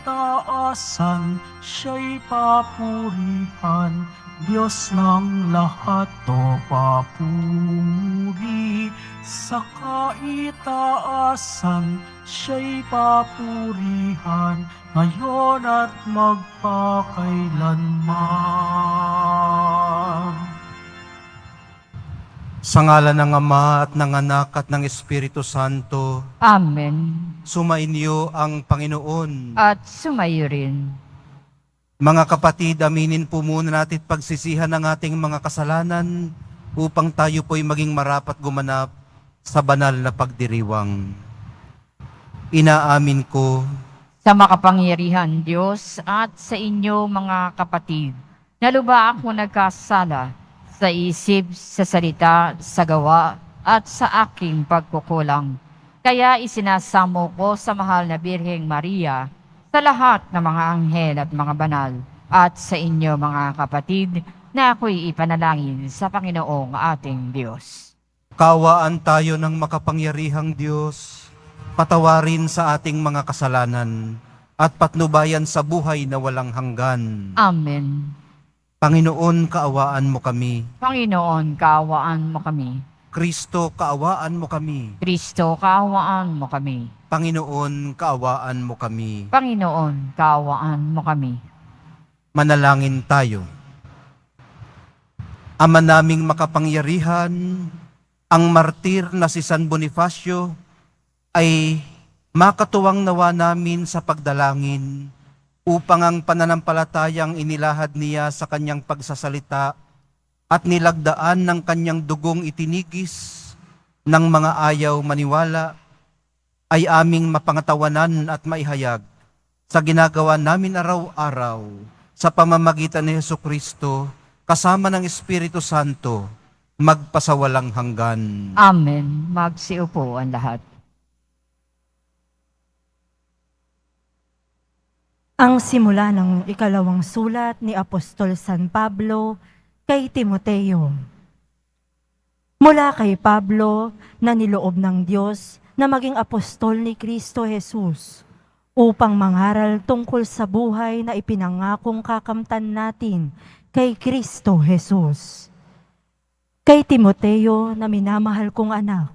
kaitaasan, siya'y papurihan. Diyos ng lahat o papuri. Sa kaitaasan, siya'y papurihan, ngayon at magpakailanman. Sa ngalan ng Ama at ng Anak at ng Espiritu Santo, Amen. sumainyo ang Panginoon. At sumayo rin. Mga kapatid, aminin po muna natin pagsisihan ng ating mga kasalanan upang tayo po'y maging marapat gumanap sa banal na pagdiriwang. Inaamin ko Sa makapangyarihan Diyos at sa inyo mga kapatid, na luba ako nagkasala sa isip, sa salita, sa gawa, at sa aking pagkukulang. Kaya isinasamo ko sa mahal na Birheng Maria, sa lahat ng mga anghel at mga banal, at sa inyo mga kapatid, na ako'y ipanalangin sa Panginoong ating Diyos. kaawaan tayo ng makapangyarihang Diyos, patawarin sa ating mga kasalanan, at patnubayan sa buhay na walang hanggan. Amen. Panginoon, kaawaan mo kami. Panginoon, kaawaan mo kami. Kristo, kaawaan mo kami. Kristo, kaawaan mo kami. Panginoon, kaawaan mo kami. Panginoon, kaawaan mo kami. Manalangin tayo. Ama naming makapangyarihan, ang martir na si San Bonifacio ay makatuwang nawa namin sa pagdalangin upang ang pananampalatayang inilahad niya sa kanyang pagsasalita at nilagdaan ng kanyang dugong itinigis ng mga ayaw maniwala ay aming mapangatawanan at maihayag sa ginagawa namin araw-araw sa pamamagitan ni Jesucristo kasama ng Espiritu Santo magpasawalang hanggan. Amen. Magsiupo ang lahat. Ang simula ng ikalawang sulat ni Apostol San Pablo kay Timoteo. Mula kay Pablo na niloob ng Diyos na maging apostol ni Kristo Jesus upang mangaral tungkol sa buhay na ipinangakong kakamtan natin kay Kristo Jesus. Kay Timoteo na minamahal kong anak,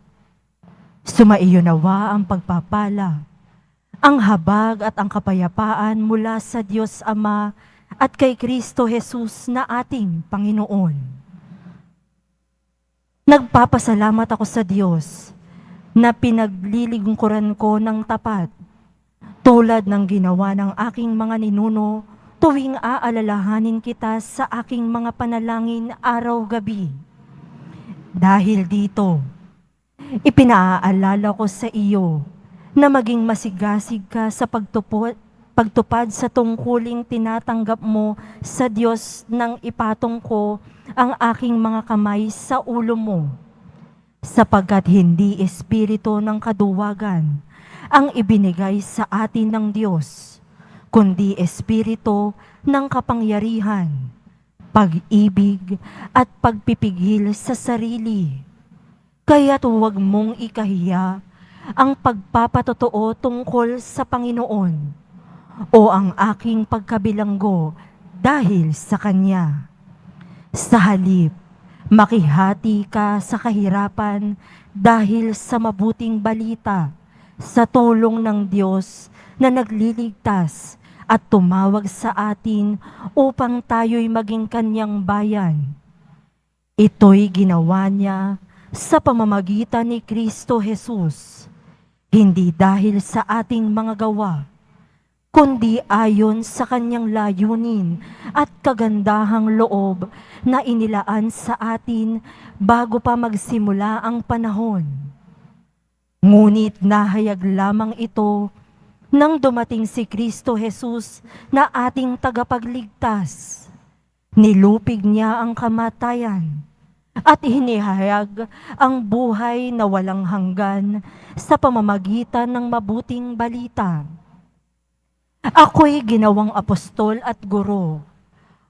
sumaiyo nawa ang pagpapala, ang habag at ang kapayapaan mula sa Diyos Ama at kay Kristo Jesus na ating Panginoon. Nagpapasalamat ako sa Diyos na pinaglilingkuran ko ng tapat tulad ng ginawa ng aking mga ninuno tuwing aalalahanin kita sa aking mga panalangin araw-gabi. Dahil dito, ipinaaalala ko sa iyo na maging masigasig ka sa pagtupad sa tungkuling tinatanggap mo sa Diyos nang ipatong ko ang aking mga kamay sa ulo mo, sapagkat hindi espiritu ng kaduwagan ang ibinigay sa atin ng Diyos, kundi espiritu ng kapangyarihan, pag-ibig at pagpipigil sa sarili. Kaya't huwag mong ikahiya ang pagpapatotoo tungkol sa Panginoon o ang aking pagkabilanggo dahil sa Kanya. Sa halip, makihati ka sa kahirapan dahil sa mabuting balita sa tulong ng Diyos na nagliligtas at tumawag sa atin upang tayo'y maging Kanyang bayan. Ito'y ginawa niya sa pamamagitan ni Kristo Jesus, hindi dahil sa ating mga gawa, kundi ayon sa Kanyang layunin at kagandahang loob na inilaan sa atin bago pa magsimula ang panahon. Ngunit nahayag lamang ito nang dumating si Kristo Jesus na ating tagapagligtas. Nilupig niya ang kamatayan at hinihayag ang buhay na walang hanggan sa pamamagitan ng mabuting balita. Ako'y ginawang apostol at guro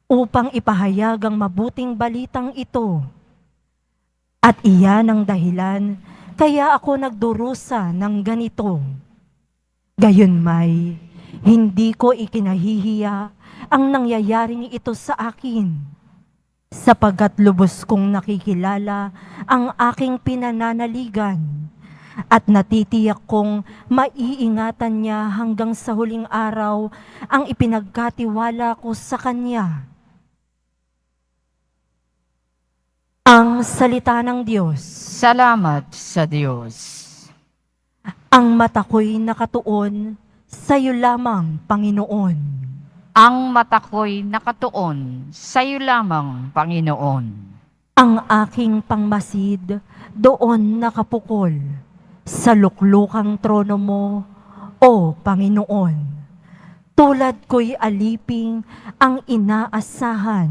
upang ipahayag ang mabuting balitang ito. At iyan ang dahilan kaya ako nagdurusa ng ganito. Gayunmay, Hindi ko ikinahihiya ang nangyayaring ito sa akin, sapagkat lubos kong nakikilala ang aking pinananaligan at natitiyak kong maiingatan niya hanggang sa huling araw ang ipinagkatiwala ko sa Kanya. Ang salita ng Diyos. Salamat sa Diyos. Ang mata ko'y nakatuon sa iyo lamang, Panginoon. Ang mata ko'y nakatuon sa iyo lamang, Panginoon. Ang aking pangmasid doon nakapukol sa luklukang trono mo, O Panginoon. Tulad ko'y aliping ang inaasahan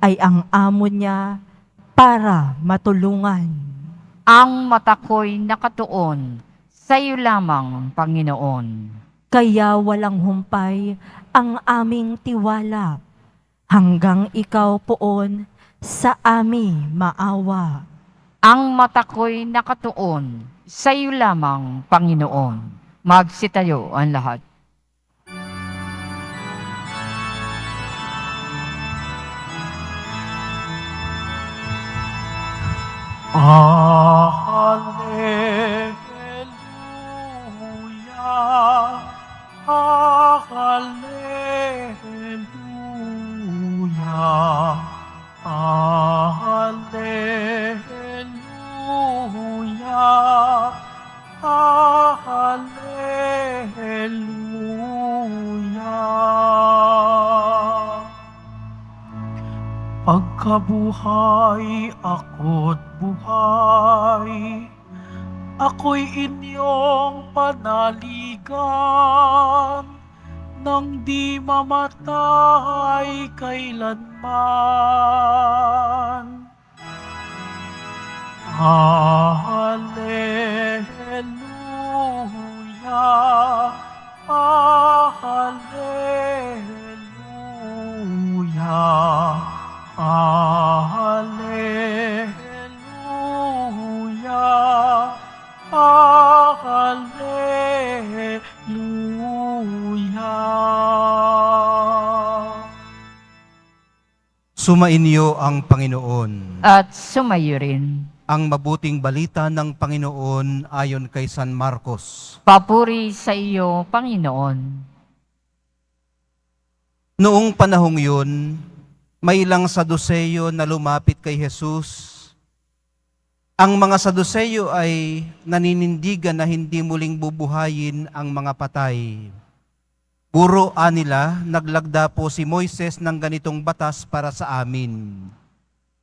ay ang amo niya para matulungan. Ang mata ko'y nakatuon sa iyo lamang, Panginoon. Kaya walang humpay ang aming tiwala hanggang ikaw poon sa aming maawa. Ang mata ko'y nakatuon sa iyo lamang, Panginoon. Magsitayo ang lahat. Hallelujah, Hallelujah, Hallelujah, Hallelujah. Pagkabuhay ako't buhay, ako'y inyong panaligan, nang di mamatay kailanman. Hallelujah, Hallelujah, Hallelujah, Hallelujah. Sumainyo ang Panginoon. At sumayo rin. Ang mabuting balita ng Panginoon ayon kay San Marcos. Papuri sa iyo, Panginoon. Noong panahong yun, may ilang Saduseyo na lumapit kay Jesus. Ang mga Saduseyo ay naninindigan na hindi muling bubuhayin ang mga patay. Puro nila, naglagda po si Moises ng ganitong batas para sa amin.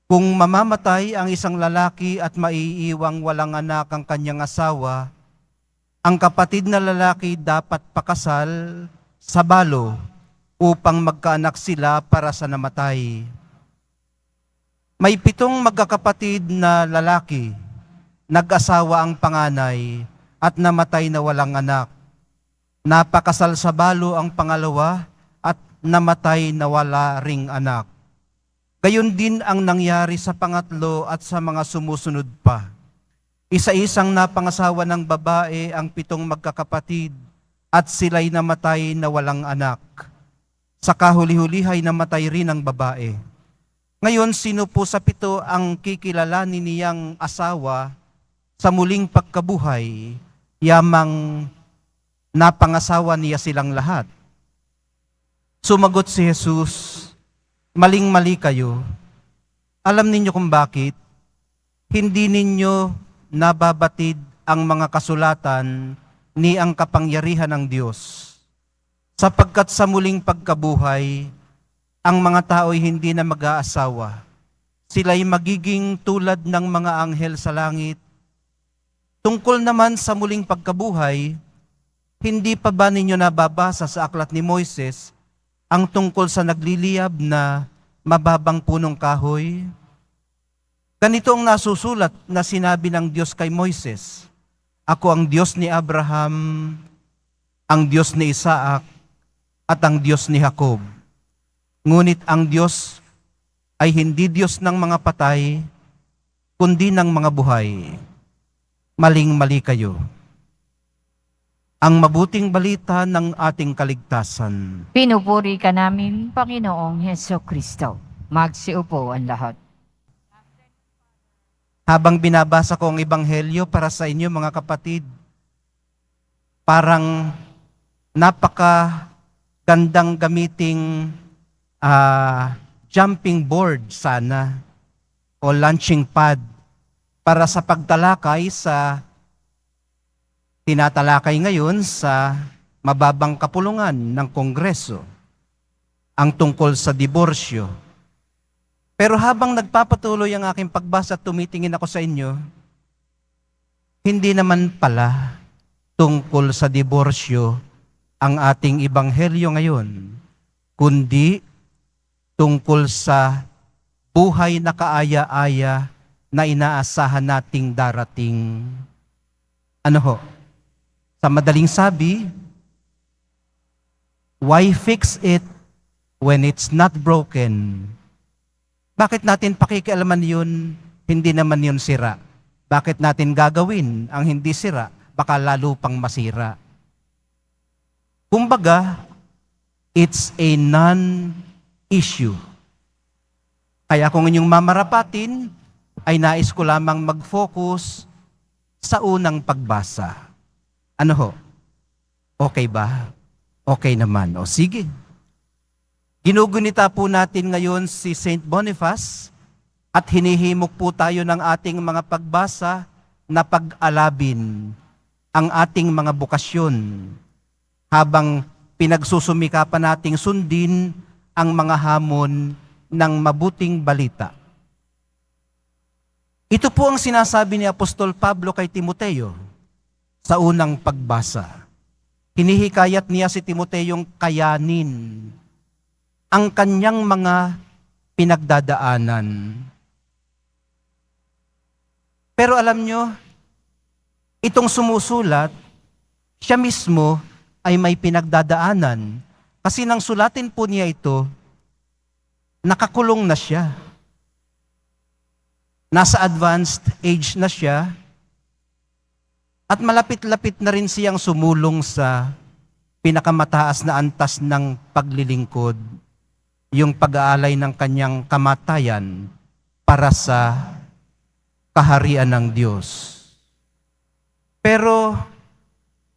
Kung mamamatay ang isang lalaki at maiiwang walang anak ang kanyang asawa, ang kapatid na lalaki dapat pakasal sa balo upang magkaanak sila para sa namatay. May 7 magkakapatid na lalaki, nag-asawa ang panganay at namatay na walang anak. Napakasal sa balo ang pangalawa at namatay na wala ring anak. Gayon din ang nangyari sa pangatlo at sa mga sumusunod pa. Isa-isang napangasawa ng babae ang 7 magkakapatid at sila'y namatay na walang anak. Sa kahuli-hulihay namatay rin ang babae. Ngayon, sino po sa 7 ang kikilalanin niyang asawa sa muling pagkabuhay, yamang napangasawa niya silang lahat? Sumagot si Jesus, maling-mali kayo. Alam ninyo kung bakit? Hindi ninyo nababatid ang mga kasulatan ni ang kapangyarihan ng Diyos. Sapagkat sa muling pagkabuhay, ang mga tao'y hindi na mag-aasawa. Sila'y magiging tulad ng mga anghel sa langit. Tungkol naman sa muling pagkabuhay, hindi pa ba ninyo nababasa sa aklat ni Moises ang tungkol sa nagliliyab na mababang punong kahoy? Ganito ang nasusulat na sinabi ng Diyos kay Moises, "Ako ang Diyos ni Abraham, ang Diyos ni Isaac, at ang Diyos ni Jacob." Ngunit ang Diyos ay hindi Diyos ng mga patay, kundi ng mga buhay. Maling-mali kayo. ang mabuting balita ng ating kaligtasan. Pinupuri ka namin, Panginoong Heso Kristo. Magsiupo ang lahat. Habang binabasa ko ang ebanghelyo para sa inyo mga kapatid, parang napaka-gandang gamiting jumping board sana o launching pad para sa pagtalakay sa tinatalakay ngayon sa mababang kapulungan ng Kongreso, ang tungkol sa diborsyo. Pero habang nagpapatuloy ang aking pagbasa at tumitingin ako sa inyo, hindi naman pala tungkol sa diborsyo ang ating ebanghelyo ngayon, kundi tungkol sa buhay na kaaya-aya na inaasahan nating darating. Ano ho? Sa madaling sabi, why fix it when it's not broken? Bakit natin pakikialaman yun, hindi naman yun sira? Bakit natin gagawin ang hindi sira, baka lalo pang masira? Kumbaga, it's a non-issue. Kaya kung inyong mamarapatin, ay nais ko lamang mag-focus sa unang pagbasa. Ano ho? Okay ba? Okay naman. O sige. Ginugunita po natin ngayon si Saint Boniface at hinihimok po tayo ng ating mga pagbasa na pag-alabin ang ating mga bukasyon habang pinagsusumikapan nating sundin ang mga hamon ng mabuting balita. Ito po ang sinasabi ni Apostol Pablo kay Timoteo sa unang pagbasa. Hinihikayat niya si Timoteyong kayanin ang kanyang mga pinagdadaanan. Pero alam nyo, itong sumusulat, siya mismo ay may pinagdadaanan. Kasi nang sulatin po niya ito, nakakulong na siya. Nasa advanced age na siya, at malapit-lapit na rin siyang sumulong sa pinakamataas na antas ng paglilingkod, yung pag-aalay ng kanyang kamatayan para sa kaharian ng Diyos. Pero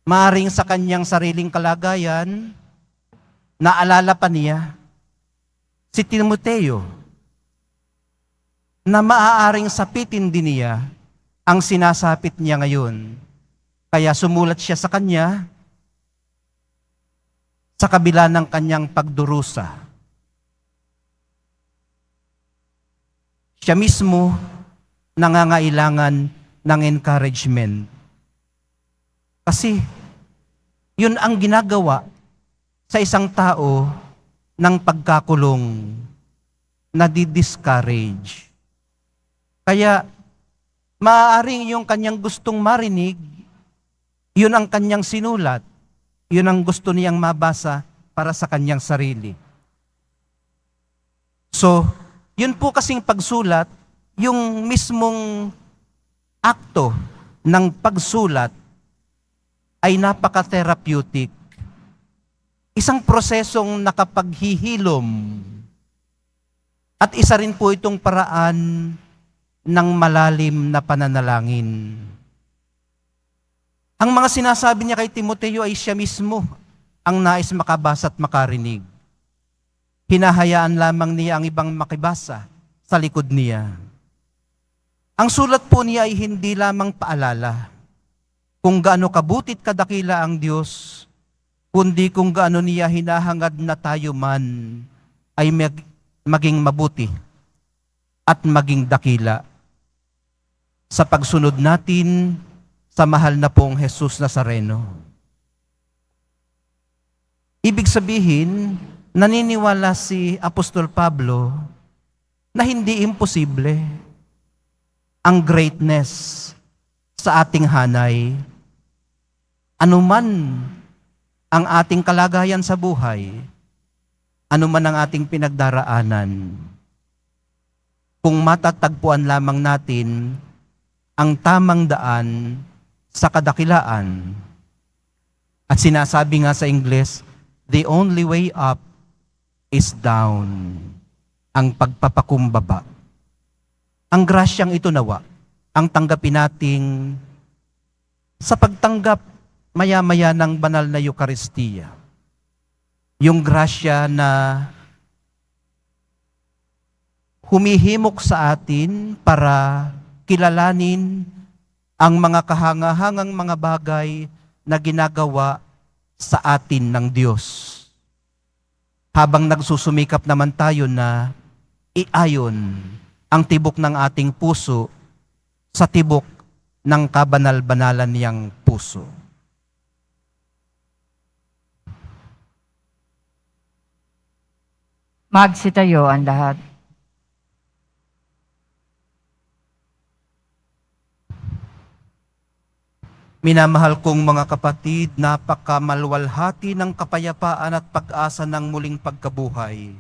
maaring sa kanyang sariling kalagayan, naalala pa niya si Timoteo na maaaring sapitin din niya ang sinasapit niya ngayon. Kaya sumulat siya sa kanya sa kabila ng kanyang pagdurusa. Siya mismo nangangailangan ng encouragement. Kasi yun ang ginagawa sa isang tao ng pagkakulong, na di-discourage. Kaya maaaring yung kanyang gustong marinig, yun ang kanyang sinulat, yun ang gusto niyang mabasa para sa kanyang sarili. So, yun po kasing pagsulat, yung mismong akto ng pagsulat ay napaka-therapeutic. Isang prosesong nakapaghihilom. At isa rin po itong paraan ng malalim na pananalangin. Ang mga sinasabi niya kay Timoteo ay siya mismo ang nais makabasa at makarinig. Hinahayaan lamang niya ang ibang makibasa sa likod niya. Ang sulat po niya ay hindi lamang paalala kung gaano kabutit kadakila ang Diyos, kundi kung gaano niya hinahangad na tayo man ay maging mabuti at maging dakila sa pagsunod natin sa mahal na pong Jesus Nazareno. Ibig sabihin, naniniwala si Apostol Pablo na hindi imposible ang greatness sa ating hanay. Anuman ang ating kalagayan sa buhay, anuman ang ating pinagdaraanan, kung matatagpuan lamang natin ang tamang daan sa kadakilaan, At sinasabi nga sa Ingles, the only way up is down. Ang pagpapakumbaba. Ang grasyang ito nawa, ang tanggapin nating sa pagtanggap maya-maya ng banal na Eucharistia. Yung grasya na humihimok sa atin para kilalanin ang mga kahangahangang mga bagay na ginagawa sa atin ng Diyos. Habang nagsusumikap naman tayo na iayon ang tibok ng ating puso sa tibok ng kabanal-banalan niyang puso. Magsitayo ang lahat. Minamahal kong mga kapatid, napakamalwalhati ng kapayapaan at pag-asa ng muling pagkabuhay.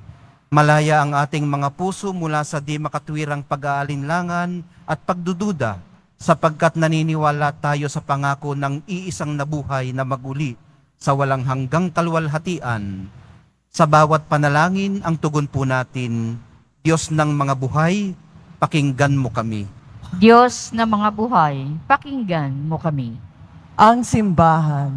Malaya ang ating mga puso mula sa di makatwirang pag-aalinlangan at pagdududa sapagkat naniniwala tayo sa pangako ng iisang nabuhay na maguli sa walang hanggang kalwalhatian. Sa bawat panalangin ang tugon po natin, Diyos ng mga buhay, pakinggan mo kami. Diyos na mga buhay, pakinggan mo kami. Ang simbahan,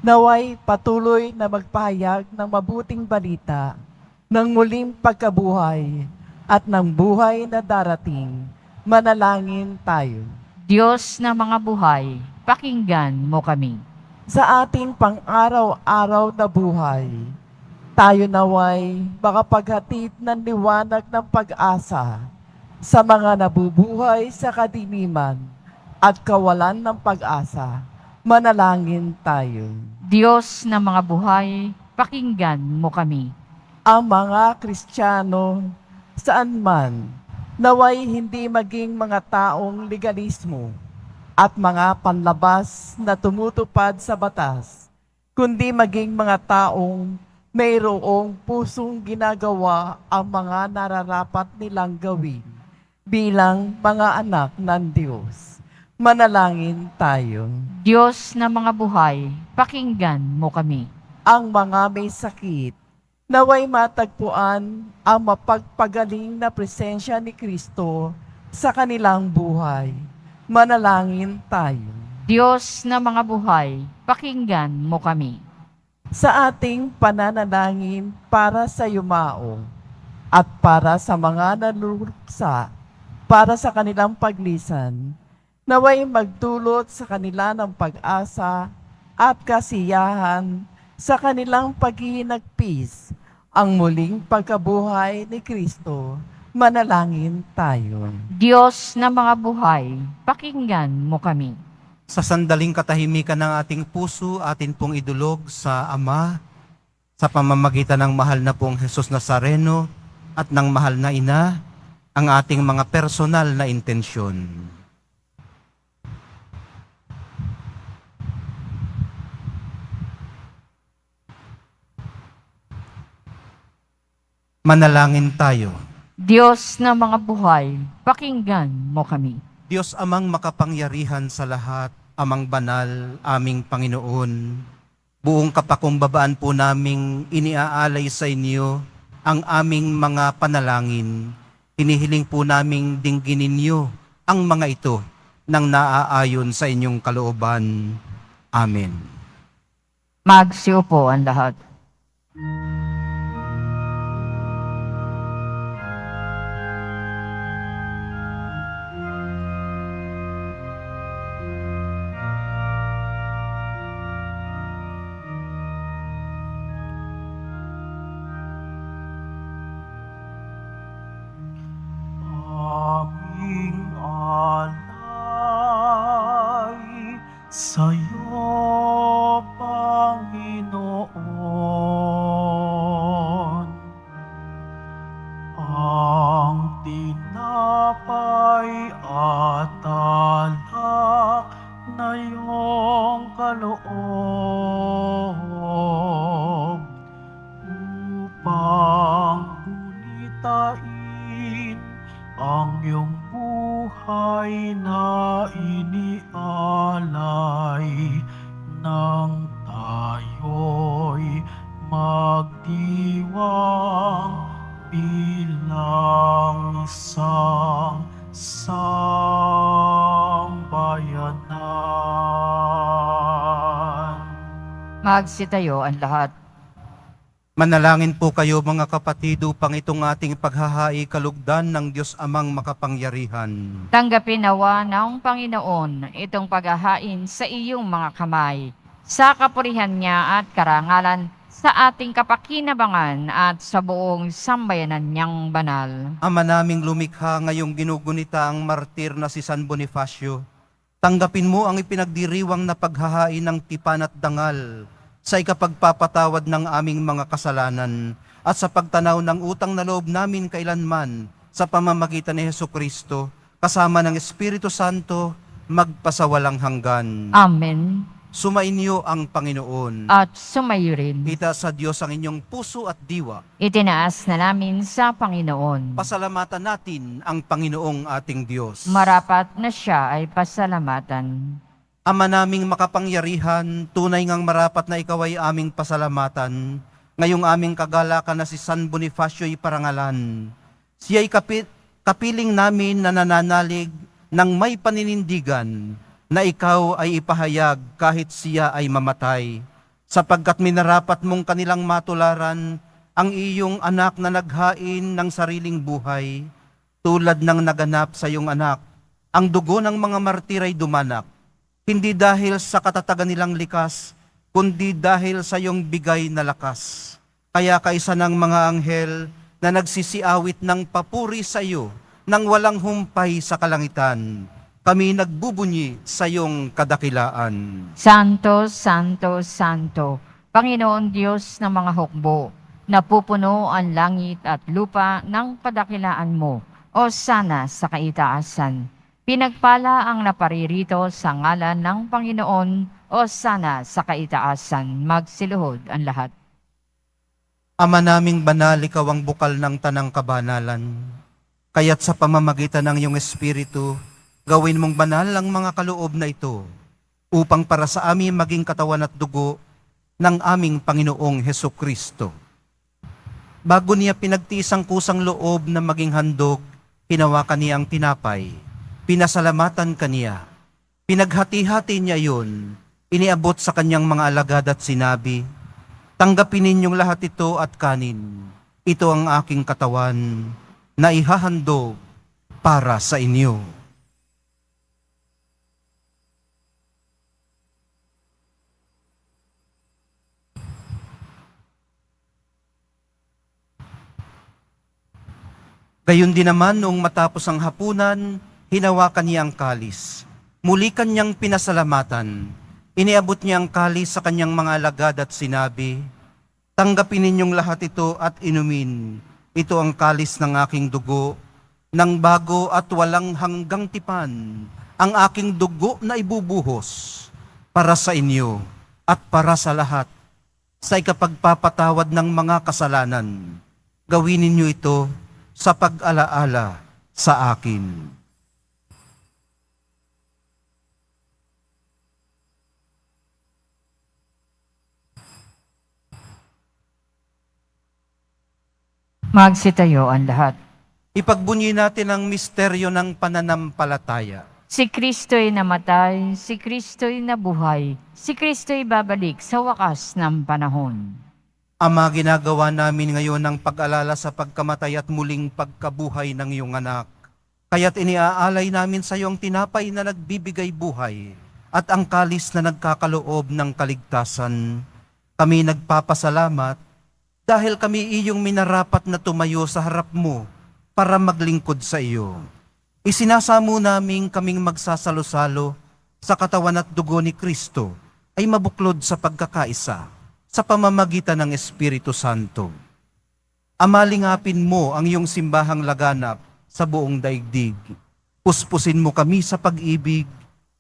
naway patuloy na magpahayag ng mabuting balita ng muling pagkabuhay at ng buhay na darating. Manalangin tayo. Diyos na mga buhay, pakinggan mo kami. Sa ating pang-araw-araw na buhay, tayo naway makapaghatid ng liwanag ng pag-asa sa mga nabubuhay sa kadiliman at kawalan ng pag-asa. Manalangin tayo. Diyos na mga buhay, pakinggan mo kami. Ang mga Kristiyano saan man naway hindi maging mga taong legalismo at mga panlabas na tumutupad sa batas, kundi maging mga taong mayroong pusong ginagawa ang mga nararapat nilang gawin bilang mga anak ng Diyos. Manalangin tayo. Diyos na mga buhay, pakinggan mo kami. Ang mga may sakit, naway matagpuan ang mapagpagaling na presensya ni Kristo sa kanilang buhay. Manalangin tayo. Diyos na mga buhay, pakinggan mo kami. Sa ating pananalangin para sa yumao at para sa mga naluluksa, para sa kanilang paglisan, naway magdulot sa kanila ng pag-asa at kasiyahan sa kanilang paghihinagpis ang muling pagkabuhay ni Kristo. Manalangin tayo. Diyos na mga buhay, pakinggan mo kami. Sa sandaling katahimikan ng ating puso, atin pong idulog sa Ama, sa pamamagitan ng mahal na pong Jesus Nazareno at ng mahal na Ina, ang ating mga personal na intensyon. Manalangin tayo. Diyos na mga buhay, pakinggan mo kami. Diyos amang makapangyarihan sa lahat, amang banal, aming Panginoon, buong kapakumbabaan po naming iniaalay sa inyo ang aming mga panalangin. Hinihiling po naming dingginin niyo ang mga ito nang naaayon sa inyong kalooban. Amen. Magsiupo ang lahat. Aming alay sa'yo, Panginoon. Ang tinapay at alak na iyong kaloob upang gunitain ang iyong buhay na inialay ng tao. magdiwang bilang isang sambayanan. Magsitayo ang lahat. Manalangin po kayo mga kapatid upang itong ating paghahai kalugdan ng Diyos Amang makapangyarihan. Tanggapin nawa ng Panginoon itong paghahain sa iyong mga kamay, sa kapurihan niya at karangalan, sa ating kapakinabangan at sa buong sambayanan niyang banal. Ama naming lumikha ngayong ginugunita ang martir na si San Bonifacio, tanggapin mo ang ipinagdiriwang na paghahain ng tipan at dangal sa ikapagpapatawad ng aming mga kasalanan at sa pagtanaw ng utang na loob namin kailanman sa pamamagitan ni Hesukristo kasama ng Espiritu Santo magpasawalang hanggan. Amen. Sumainyo ang Panginoon. At sumayo rin. Ita sa Diyos ang inyong puso at diwa. Itinaas na namin sa Panginoon. Pasalamatan natin ang Panginoong ating Diyos. Marapat na siya ay pasalamatan. Ama naming makapangyarihan, tunay ngang marapat na ikaw ay aming pasalamatan. Ngayong aming kagalakan na si San Bonifacio ay parangalan. Siya'y kapiling namin na nananalig ng may paninindigan na ikaw ay ipahayag kahit siya ay mamatay. Sapagkat minarapat mong kanilang matularan ang iyong anak na naghain ng sariling buhay, tulad ng naganap sa iyong anak. Ang dugo ng mga martir ay dumanak, hindi dahil sa katatagan nilang likas, kundi dahil sa iyong bigay na lakas. Kaya kaisa ng mga anghel na nagsisiawit ng papuri sa iyo nang walang humpay sa kalangitan, kami nagbubunyi sa iyong kadakilaan. Santo, Santo, Santo, Panginoon Diyos ng mga hukbo, napupuno ang langit at lupa ng kadakilaan mo, o sana sa kaitaasan. Pinagpala ang naparirito sa ngalan ng Panginoon, o sana sa kaitaasan. Magsiluhod ang lahat. Ama naming banal, ikaw ang bukal ng tanang kabanalan. Kaya't sa pamamagitan ng iyong Espiritu, gawin mong banal ang mga kaloob na ito, upang para sa amin maging katawan at dugo ng aming Panginoong Hesukristo. Bago niya pinagtiis ang kusang loob na maging handog, hinawakan niya ang tinapay, pinasalamatan kaniya, pinaghati-hati niya yun, iniabot sa kanyang mga alagad at sinabi, tanggapin ninyong lahat ito at kanin, ito ang aking katawan na ihahandog para sa inyo. Gayon din naman noong matapos ang hapunan, hinawakan niya ang kalis. Muli kanyang pinasalamatan. Iniabot niya ang kalis sa kanyang mga alagad at sinabi, tanggapin ninyong lahat ito at inumin. Ito ang kalis ng aking dugo, ng bago at walang hanggang tipan, ang aking dugo na ibubuhos para sa inyo at para sa lahat, sa ikapagpapatawad ng mga kasalanan. Gawin ninyo ito sa pag-alaala sa akin. Magsitayo ang lahat. Ipagbunyi natin ang misteryo ng pananampalataya. Si Kristo'y namatay, si Kristo'y nabuhay, si Kristo'y babalik sa wakas ng panahon. Ama, ginagawa namin ngayon ang pag-alala sa pagkamatay at muling pagkabuhay ng iyong anak. Kaya't iniaalay namin sa iyo ang tinapay na nagbibigay buhay at ang kalis na nagkakaloob ng kaligtasan. Kami nagpapasalamat dahil kami iyong minarapat na tumayo sa harap mo para maglingkod sa iyo. Isinasamo namin kaming magsasalo-salo sa katawan at dugo ni Kristo ay mabuklod sa pagkakaisa sa pamamagitan ng Espiritu Santo. Amalingapin mo ang iyong simbahang laganap sa buong daigdig. Puspusin mo kami sa pag-ibig,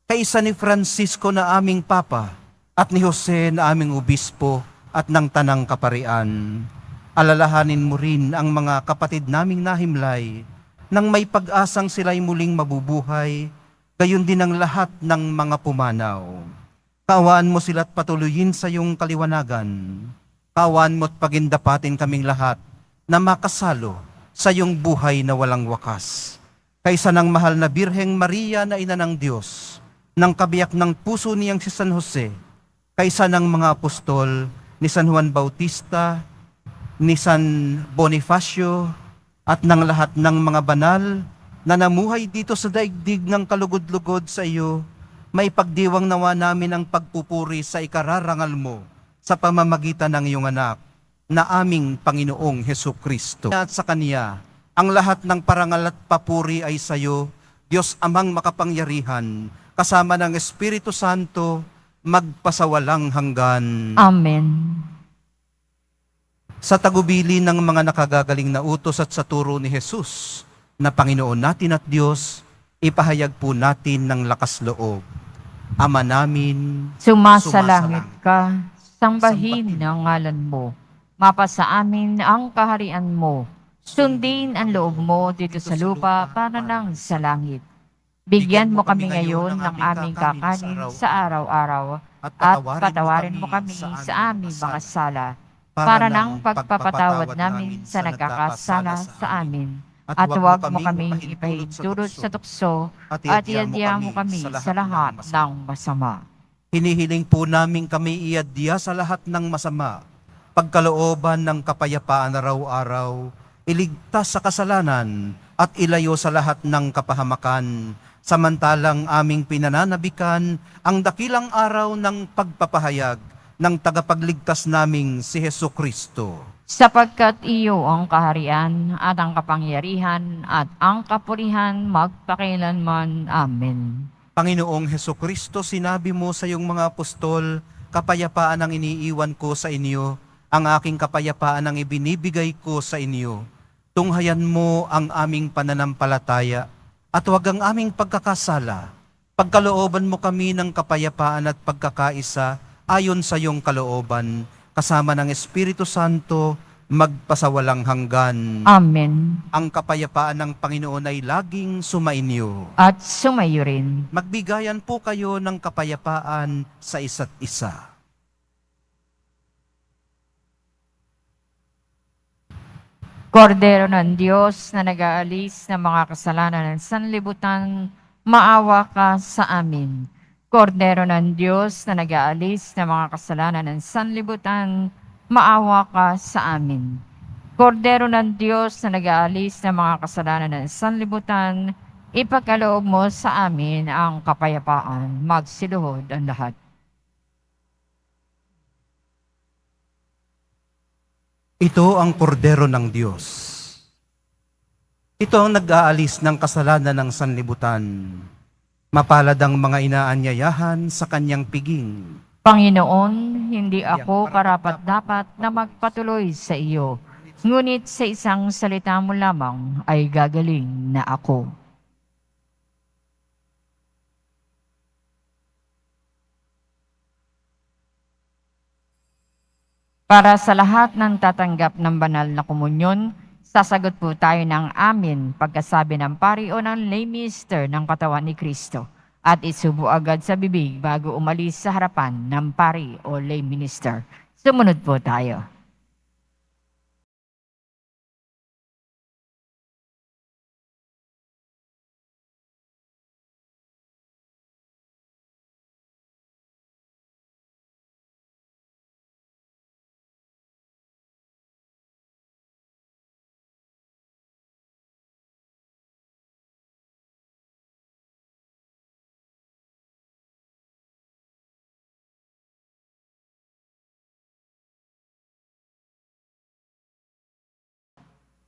kaisa ni Francisco na aming Papa at ni Jose na aming Obispo at ng Tanang Kaparian. Alalahanin mo rin ang mga kapatid naming nahimlay nang may pag-asang sila'y muling mabubuhay, gayon din ang lahat ng mga pumanaw. Kaawaan mo sila't patuloyin sa iyong kaliwanagan. Kawan mo't pagindapatin kaming lahat na makasalo sa iyong buhay na walang wakas. Kaysa ng mahal na Birheng Maria na ina ng Diyos, ng kabiyak ng puso niyang si San Jose, kaysa ng mga apostol ni San Juan Bautista, ni San Bonifacio, at ng lahat ng mga banal na namuhay dito sa daigdig ng kalugod-lugod sa iyo, may pagdiwang nawa namin ang pagpupuri sa ikararangal mo sa pamamagitan ng iyong anak na aming Panginoong Hesukristo. At sa Kaniya, ang lahat ng parangal at papuri ay sa iyo, Diyos Amang makapangyarihan, kasama ng Espiritu Santo, magpasawalang hanggan. Amen. Sa tagubili ng mga nakagagaling na utos at sa turo ni Jesus, na Panginoon natin at Diyos, ipahayag po natin ng lakas loob. Ama namin, Sumasalangit ka, sambahin ang ngalan mo. Mapasa amin ang kaharian mo. Sundin ang loob mo dito sa lupa para nang sa langit. Bigyan mo kami ngayon ng aming kakanin sa araw-araw at patawarin mo kami sa aming mga sala para nang pagpapatawad namin sa nagkakasala sa amin. At huwag mo kaming ipahintulot sa tukso at iadya mo kami sa lahat ng masama. hinihiling po namin kami iadya sa lahat ng masama, pagkalooban ng kapayapaan araw-araw, iligtas sa kasalanan at ilayo sa lahat ng kapahamakan, samantalang aming pinananabikan ang dakilang araw ng pagpapahayag ng tagapagligtas naming si Hesukristo. Sapagkat iyo ang kaharian at ang kapangyarihan at ang kapurihan magpakailanman. Amen. Panginoong Hesukristo, sinabi mo sa iyong mga apostol, kapayapaan ang iniiwan ko sa inyo, ang aking kapayapaan ang ibinibigay ko sa inyo. Tunghayan mo ang aming pananampalataya at huwag ang aming pagkakasala. Pagkalooban mo kami ng kapayapaan at pagkakaisa ayon sa iyong kalooban, kasama ng Espiritu Santo, magpasawalang hanggan. Amen. Ang kapayapaan ng Panginoon ay laging sumainyo. At sumayo rin. Magbigayan po kayo ng kapayapaan sa isa't isa. Kordero ng Diyos na nag-aalis ng mga kasalanan ng sanlibutan, maawa ka sa amin. Kordero ng Diyos na nag-aalis ng mga kasalanan ng sanlibutan, maawa ka sa amin. Kordero ng Diyos na nag-aalis ng mga kasalanan ng sanlibutan, ipagkaloob mo sa amin ang kapayapaan. Magsiluhod ang lahat. Ito ang kordero ng Diyos. Ito ang nag-aalis ng kasalanan ng sanlibutan. Mapalad ang mga inaanyayahan sa kanyang piging. Panginoon, hindi ako karapat-dapat na magpatuloy sa iyo, ngunit sa isang salita mo lamang ay gagaling na ako. Para sa lahat ng tatanggap ng banal na komunyon, sasagot po tayo ng amin pagkasabi ng pari o ng lay minister ng katawan ni Kristo at isubo agad sa bibig bago umalis sa harapan ng pari o lay minister. Sumunod po tayo.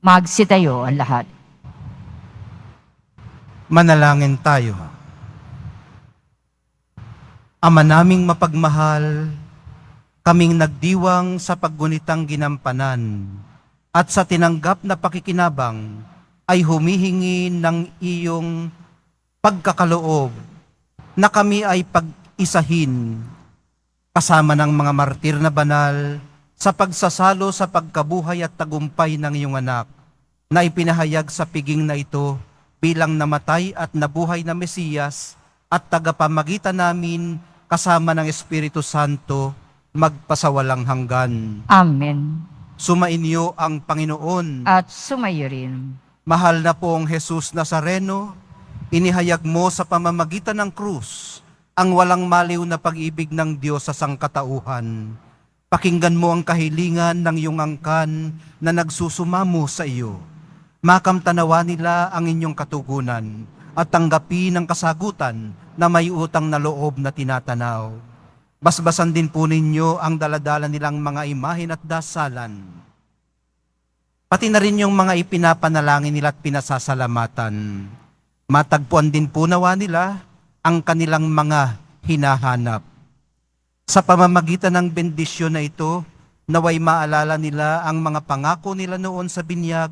Magsitayo ang lahat. Manalangin tayo. Ama naming mapagmahal, kaming nagdiwang sa paggunitang ginampanan at sa tinanggap na pakikinabang ay humihingi ng iyong pagkakaloob na kami ay pag-isahin kasama ng mga martir na banal sa pagsasalo sa pagkabuhay at tagumpay ng iyong anak na ipinahayag sa piging na ito bilang namatay at nabuhay na Mesiyas at tagapamagitan namin kasama ng Espiritu Santo magpasawalang hanggan. Amen. Sumainyo ang Panginoon. At sumayo rin. Mahal na pong Jesus Nazareno, inihayag mo sa pamamagitan ng krus ang walang maliw na pag-ibig ng Diyos sa sangkatauhan. Pakinggan mo ang kahilingan ng iyong angkan na nagsusumamo sa iyo. Makamtanawa nila ang inyong katugunan at tanggapin ang kasagutan na may utang na loob na tinatanaw. Basbasan din po ninyo ang daladala nilang mga imahin at dasalan. Pati na rin yung mga ipinapanalangin nila at pinasasalamatan. Matagpuan din po nawa nila ang kanilang mga hinahanap. Sa pamamagitan ng bendisyon na ito, naway maalala nila ang mga pangako nila noon sa binyag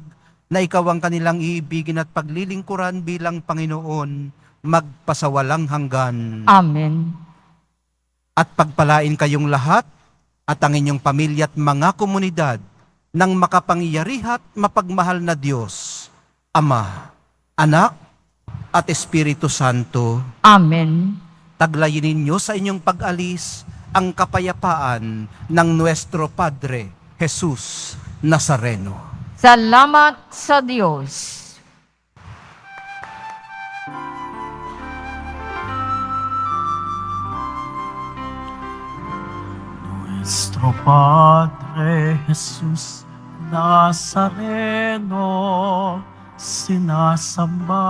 na ikaw ang kanilang iibigin at paglilingkuran bilang Panginoon, magpasawalang hanggan. Amen. At pagpalain kayong lahat at ang inyong pamilya at mga komunidad ng makapangyarihan at mapagmahal na Diyos, Ama, Anak, at Espiritu Santo. Amen. Taglayin ninyo sa inyong pag-alis ang kapayapaan ng Nuestro Padre, Jesus Nazareno. Salamat sa Diyos. Nuestro Padre Jesus Nazareno, sinasamba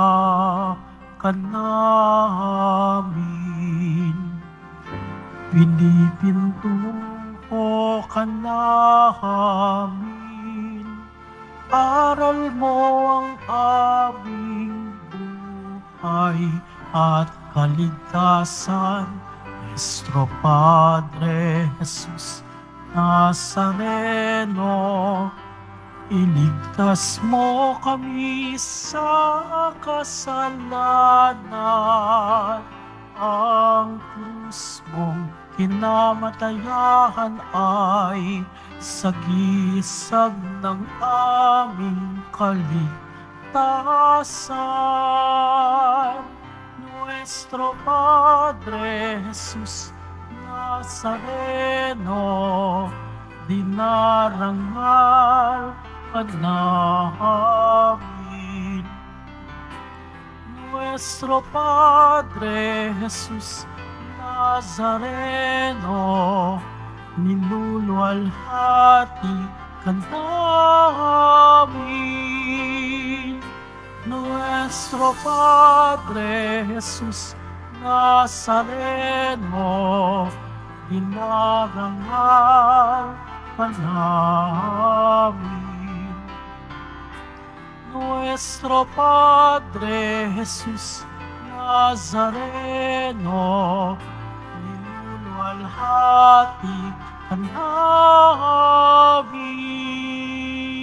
ka namin. Pinipintuho ka namin. Aral mo ang aming buhay at kaligtasan. Nuestro Padre Jesus Nazareno, iligtas mo kami sa kasalanan. Ang krus mong kinamatayan ay sagisag ng aming kaligtasan. Nuestro Padre Jesus Nazareno, dinarangal ka namin. Nuestro Padre Jesus Nazareno, niluluwalhati ka namin. Nuestro Padre Jesus Nazareno, dinarangal ka namin. Nuestro Padre Jesus Nazareno, niluluwalhati